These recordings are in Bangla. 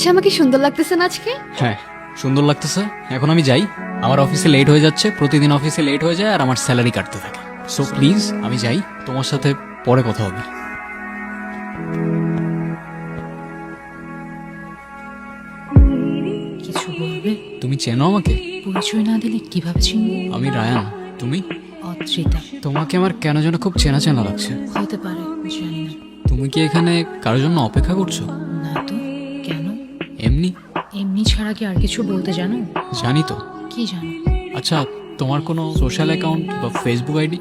আচ্ছা, আমাকে সুন্দর লাগতেছে না আজকে? হ্যাঁ সুন্দর লাগতেছে। এখন আমি যাই, আমার অফিসে লেট হয়ে যাচ্ছে, প্রতিদিন অফিসে লেট হয়ে যায় আর আমার স্যালারি কাটতে থাকে। সো প্লিজ আমি যাই, তোমার সাথে পরে কথা হবে। কিছু বলবে? তুমি চেনো আমাকে? পরিচয় না দিলে কিভাবে চিনবো? আমি রায়ান, তুমি? অদ্রিতা। তোমাকে আমার কেন যেন খুব চেনা চেনা লাগছে। হতে পারে, জানি না। তুমি কি এখানে কারোর জন্য অপেক্ষা করছো? না তো, কেন? এমনি। এমনি ছাড়া কি আর কিছু বলতে জানো? জানি তো। কি জানো? আচ্ছা, তোমার কোনো সোশ্যাল অ্যাকাউন্ট বা ফেসবুক আইডি?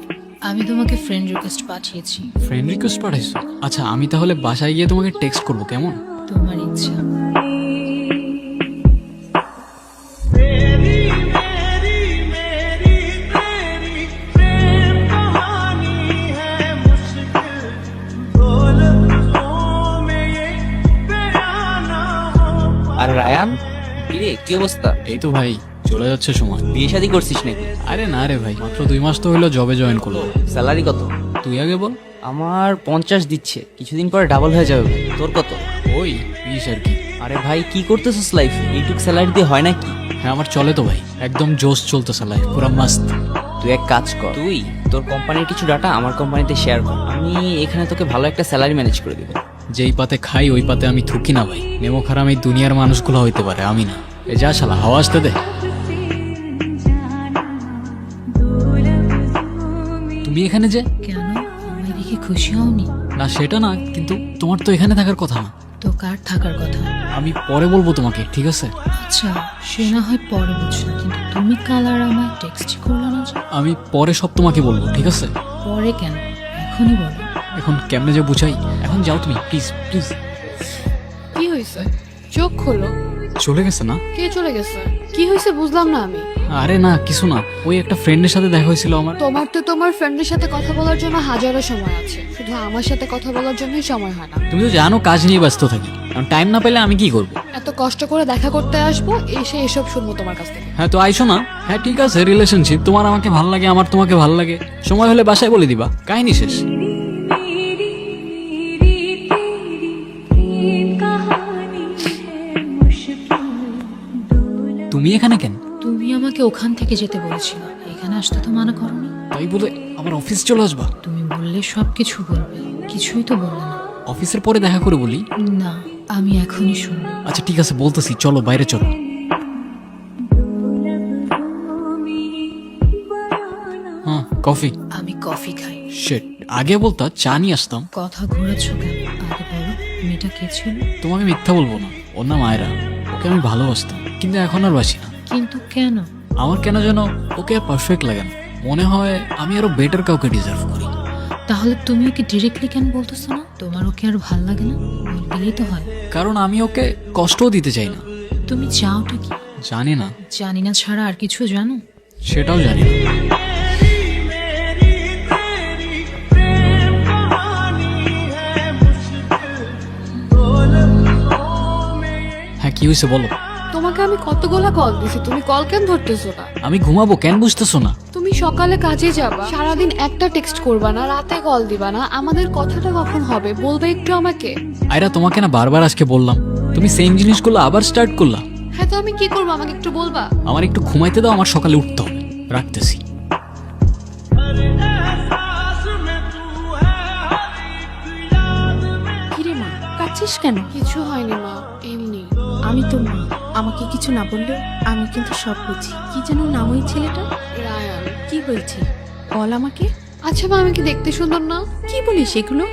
আমি তোমাকে ফ্রেন্ড রিকোয়েস্ট পাঠিয়েছি। ফ্রেন্ড রিকোয়েস্ট পাঠাইছো? আচ্ছা, আমি তাহলে বাসায় গিয়ে তোমাকে টেক্সট করবো, কেমন? তোমার ইচ্ছা। আর রায়ান, কিরে কি অবস্থা? এই তো ভাই, চলে যাচ্ছে সময়। বিয়ে শাদী করছিস নাকি? আরে না রে ভাই, মাত্র 2 মাস তো হলো জবে জয়েন করলো। স্যালারি কত? তুই আগে বল। আমার 50 দিচ্ছে, কিছুদিন পরে ডাবল হয়ে যাবে ভাই। তোর কত? ওই 20 আর কি। আরে ভাই কি করতেছিস লাইফ? এইটুক স্যালারি দিয়ে হয় নাকি? হ্যাঁ আমার চলে তো ভাই, একদম জোশ চলতেছে লাইফ, পুরো মাস্ত। তুই এক কাজ কর, তুই তোর কোম্পানির কিছু ডাটা আমার কোম্পানিতে শেয়ার কর, আমি এখানে তোকে ভালো একটা স্যালারি ম্যানেজ করে দেবো। যেই পাতে খাই ওই পাতে আমি থুকি না ভাই। নেমো খারাপ এই দুনিয়ার মানুষগুলো হইতে পারে, আমি না। এ যা শালা, হাওয়া আসতে দে। তুমি এখানে যে? কেন, আমায় দেখে খুশি হওনি? না সেটা না, কিন্তু তোমার তো এখানে থাকার কথা না। তো কার থাকার কথা? আমি পরে বলবো তোমাকে, ঠিক আছে? আচ্ছা, সে না হয় পরে বুঝলাম, কিন্তু তুমি কাল আর আমায় টেক্সট করলে না যে? আমি পরে সব তোমাকে বলবো, ঠিক আছে? পরে কেন, এখনই বলো। এখন কেমনে যে বুঝাই, এখন যাও তুমি প্লিজ প্লিজ। কি হয়েছে? চোখ খোলো। চলে গেছে না? কে চলে গেছে? কি হয়েছে বুঝলাম না আমি। আরে না কিছু না, ওই একটা ফ্রেন্ডের সাথে দেখা হয়েছিল আমার। তোমার তো তোমার ফ্রেন্ডের সাথে কথা বলার জন্য হাজারো সময় আছে, শুধু আমার সাথে কথা বলার জন্যই সময় হয় না। তুমি তো জানো কাজ নিয়ে ব্যস্ত থাকি, কারণ টাইম না পেলে আমি কি করব? এত কষ্ট করে দেখা করতে আসবো, এসে এসব শুনবো তোমার কাছ থেকে। হ্যাঁ তো আইসো না। হ্যাঁ ঠিক আছে, রিলেশনশিপ, তোমার আমাকে ভাল লাগে, আমার তোমাকে ভাল লাগে, সময় হলে বাসায় বলে দিবা, কাহিনী শেষ। তুমি এখানে কেন? তুমি আমাকে ওখান থেকে যেতে বলেছিলে, এখানে আসতে তো মানা করনি। তাই বলে আমার অফিস চলে আসবা? তুমি বললে সব কিছু বলবে, কিছুই তো বললে না। অফিসের পরে দেখা করে বলি। না, আমি এখনই শুনবো। আচ্ছা ঠিক আছে বলতেছি, চলো বাইরে চলো। হ্যাঁ কফি। আমি কফি খাই। শিট, আগে বলতা চা নিয়ে আসতাম। কথা ঘোরাচ্ছ কেন? আগে বলো, মেয়েটা কে ছিল? তোমাকে মিথ্যা বলবো না, ওর নাম আয়রা। ওকে আমি ভালোবাসতাম, কিন্তু এখন আর বাসি না। কিন্তু কেন? আমার কেন যেন ওকে পারফেক্ট লাগে না, মনে হয় আমি আরো বেটার কাউকে ডিজার্ভ করি। তাহলে তুমি ওকে ডিরেক্টলি কেন বলতেছো না? তোমার ওকে আর ভাল লাগে না? বললেই তো হয়। কারণ আমি ওকে কষ্টও দিতে চাই না। তুমি চাওটা কি? জানি না। জানি না ছাড়া আর কিছু জানো? সেটাও জানি না। হ্যাঁ কি হয়েছে বলো। তোমাকে আমি কতগুলা কল দিছি, তুমি কল কেন ধরতেছো না? আমি ঘুমাবো, কেন বুঝতেছো না? তুমি সকালে কাজে যাবা, সারাদিন একটা টেক্সট করবা না, রাতে কল দিবা না, আমাদের কথাটা কখন হবে বলবে একটু আমাকে। আয়রা তোমাকে না বারবার আজকে বললাম, তুমি সেম জিনিসগুলো আবার স্টার্ট করলা। হ্যাঁ তো আমি কি করবো, আমাকে একটু বলবা? আমার একটু ঘুমাইতে দাও, আমার সকালে উঠতে হবে। রাখতেছি। কিরে মা, কাঁদছিস কেন? কিছু হয়নি মা, এমনি। আমি তো মা, আমাকে কিছু না বললেও আমি কিন্তু সব বুঝি। কি যেন নাম ওই ছেলেটা? রায়ান। কি হয়েছে বল আমাকে। আচ্ছা মা, আমি কি দেখতে সুন্দর না? কি বলিস এগুলো?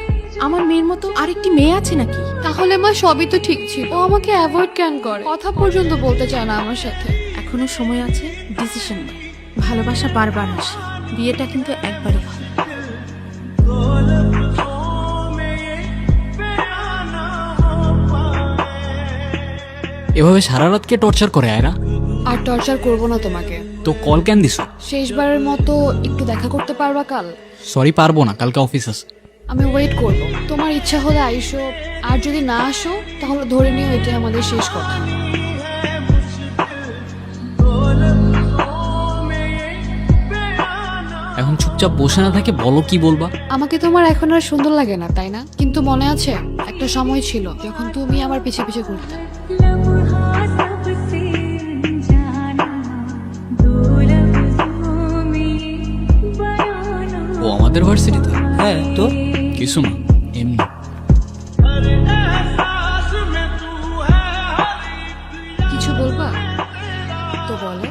আমার মেয়ের মতো আরেকটি মেয়ে আছে নাকি? তাহলে মা সবই তো ঠিক ছিল, ও আমাকে অ্যাভয়েড কেন করে, কথা পর্যন্ত বলতে চায় না আমার সাথে। এখনো সময় আছে, ডিসিশন নে। ভালোবাসা বারবার আসে, বিয়েটা কিন্তু একবারই হয়। এভাবে সারা রাত কে টর্চার করে আয়রা? আর টর্চার করবো না তোমাকে। তো কল কেন দিছো? শেষবারের মতো একটু দেখা করতে পারবা কাল? সরি পারবো না, কালকে অফিস আছে। আমি ওয়েট করব, তোমার ইচ্ছা হলে আইসো, আর যদি না আসো তাহলে ধরে নিও এটাই আমাদের শেষ কথা। এখন চুপচাপ বসে না থাকে, বলো কি বলবা। আমাকে তোমার এখন আর সুন্দর লাগে না, তাই না? কিন্তু মনে আছে একটা সময় ছিল যখন তুমি আমার পিছে পিছে ঘুরতে। ও আমাদের ভার্সিটিতে? হ্যাঁ তো কিছু না, এমনি। কিছু বলবা তো বলো।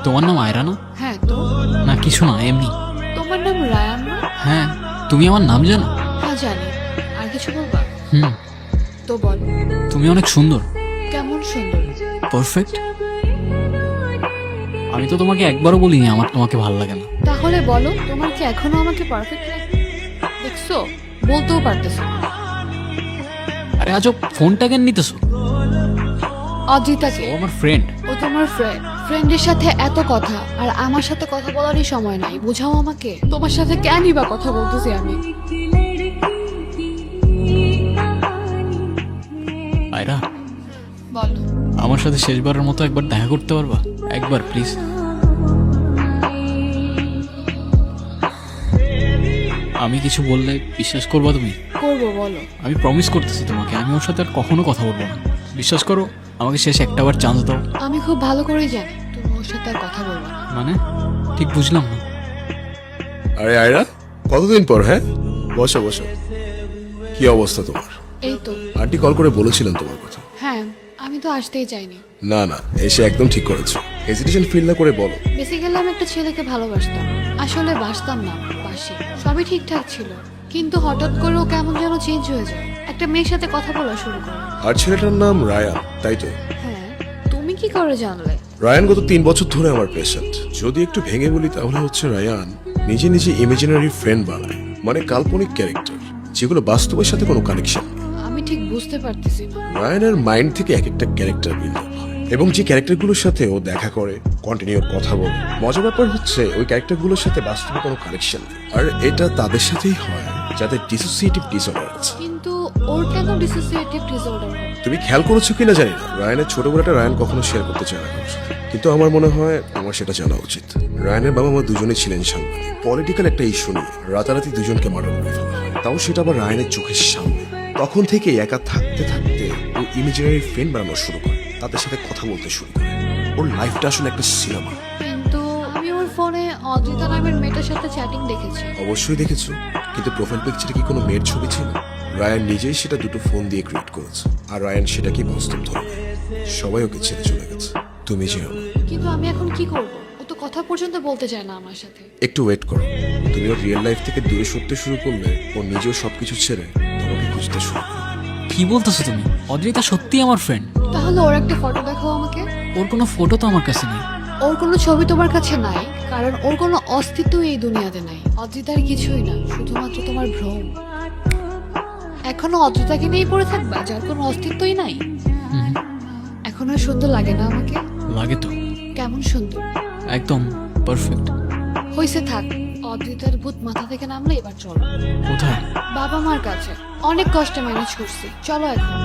তোমার নাম আয়রা না? হ্যাঁ তো। না কিছু না, এমনি। তোমার নাম রায়ান না? হ্যাঁ, তুমি আমার নাম জানো? হ্যাঁ জানি। আর কিছু বলবা হুম, তো বল। তুমি অনেক সুন্দর। কেমন সুন্দর? পারফেক্ট। আমি তো তোমাকে একবারও বলিনি আমার তোমাকে ভালো লাগে না। তাহলে বলো, তোমার কি এখনো আমাকে পারফেক্ট লাগে? দেখছো, বলতেও পারতেছো না। আরে আজব, ফোনটা কেন নিতেছো? অজিতাকে। ও আমার ফ্রেন্ড। ও তোমার ফ্রেন্ড। ফ্রেন্ডের সাথে এত কথা, আর আমার সাথে কথা বলারই সময় নাই, বোঝাও আমাকে। তোমার সাথে কেনই বা কথা বলতেছি আমি? আয়রা, বলো। আমার সাথে শেষবারের মতো একবার দেখা করতে পারবা? একবার প্লিজ। আমি কিছু বললে বিশ্বাস করবা তুমি? করবো, বলো। আমি প্রমিস করতেছি তোমাকে, আমি ওর সাথে আর কখনো কথা বলবো না। বিশ্বাস করো, আমাকে শেষ একটাবার চান্স দাও। আমি খুব ভালো করেই জানি তুমি ওর সাথে আর কথা বলবো না। মানে ঠিক বুঝলাম না। আরে আয়রা, কতদিন পর? হ্যাঁ, বসো বসো। কি অবস্থা তোমার? এই তো। আন্টি কল করে বলেছিলেন তোমার কথা। হ্যাঁ, আমি তো আসতেই চাইনি। না না, এসে একদম ঠিক করেছো। হেজিটেশন ফিল না করে বলো। বেসিক্যালি আমি একটা ছেলেকে ভালোবাসতাম। আসলে বাসতাম না, বাসি। সবই ঠিকঠাক ছিল, কিন্তু হঠাৎ করে ও কেমন যেন চেঞ্জ হয়ে যায়। একটা মেয়ের সাথে কথা বলা শুরু করে। আর ছেলেটার নাম রায়ান, তাই তো? হ্যাঁ, তুমি কি করে জানলে? রায়ান গত 3 বছর ধরে আমার পেশেন্ট। যদি একটু ভেঙে বলি তাহলে হচ্ছে রায়ান নিজে নিজে ইমাজিনারি ফ্রেন্ড বানায়, মানে কাল্পনিক ক্যারেক্টার, যেগুলো বাস্তবের সাথে কোনো কানেকশন। আমি ঠিক বুঝতে পারতেছি না। রায়ানের মাইন্ড থেকে এক একটা ক্যারেক্টার বিল্ড আপ হয়, এবং যে ক্যারেক্টারগুলোর সাথে ও দেখা করে, কন্টিনিউ কথা বলে। মজার ব্যাপার হচ্ছে ওই ক্যারেক্টারগুলোর সাথে বাস্তবে কোনো কানেকশন নেই। আর এটা তাদের সাথেই হয় যাদের ডিসোসিয়েটিভ ডিসঅর্ডার আছে। কিন্তু ওর কেন ডিসোসিয়েটিভ ডিসঅর্ডার হবে? তুমি খেয়াল করেছো কিনা জানি না, রায়ানের ছোটবেলাটা রায়ান কখনো শেয়ার করতে চায় না কারোর সাথে। কিন্তু আমার মনে হয় আমার সেটা জানা উচিত। রায়ানের বাবা মা দুজনেই ছিলেন সাংবাদিক। পলিটিক্যাল একটা ইস্যু নিয়ে রাতারাতি দুজনকে মার্ডার করে ফেলা হয়, তাও সেটা আবার রায়ানের চোখের সামনে। তখন থেকে একা থাকতে থাকতে ও ইমেজিনারি ফ্রেন্ড বানানো শুরু করে, তাদের সাথে কথা বলতে শুরু করে। ওর লাইফটা আসলে একটা সিনেমা। কিন্তু আমি ওর ফোনে অদ্রিতা নামের মেয়েটার সাথে চ্যাটিং দেখেছি। অবশ্যই দেখেছো, কিন্তু প্রোফাইল পিকচারে কি কোনো মেয়ের ছবি ছিল? রায়ান নিজেই সেটা দুটো ফোন দিয়ে ক্রিয়েট করেছে, আর রায়ান সেটাকে বাস্তব ধরে। সবাই ওকে ছেড়ে চলে গেছে, তুমি যেও। কিন্তু আমি এখন কি করব? ও তো কথা পর্যন্ত বলতে চায় না আমার সাথে। একটু ওয়েট করো, তুমি ওর রিয়েল লাইফ থেকে দূরে সরতে শুরু করলে ও নিজেও সবকিছু ছেড়ে তোমাকে খুঁজতে শুরু করবে। কি বলতেছো তুমি? অদ্রিতা সত্যি আমার ফ্রেন্ড। তাহলে ওর একটা ফটো দেখাও আমাকে। ওর কোনো ফটো তো আমার কাছে নেই। ওর কোনো ছবি তোমার কাছে নাই, কারণ ওর কোনো অস্তিত্ব এই দুনিয়াতে নাই। অদ্রিতার কিছুই না, শুধুমাত্র তোমার ভ্রম। এখনো অদ্রিতাকে নিয়েই পড়ে থাকবা, যার কোনো অস্তিত্বই নাই। হুম, এখন আর সুন্দর লাগে না আমাকে? লাগে তো। কেমন সুন্দর! একদম পারফেক্ট। হইছে, থাক। অদ্রিতার ভূত মাথা থেকে নামলে এবার চলো কোথায়? বাবা মার কাছে। অনেক কষ্টে ম্যানেজ করছি, চলো এখন।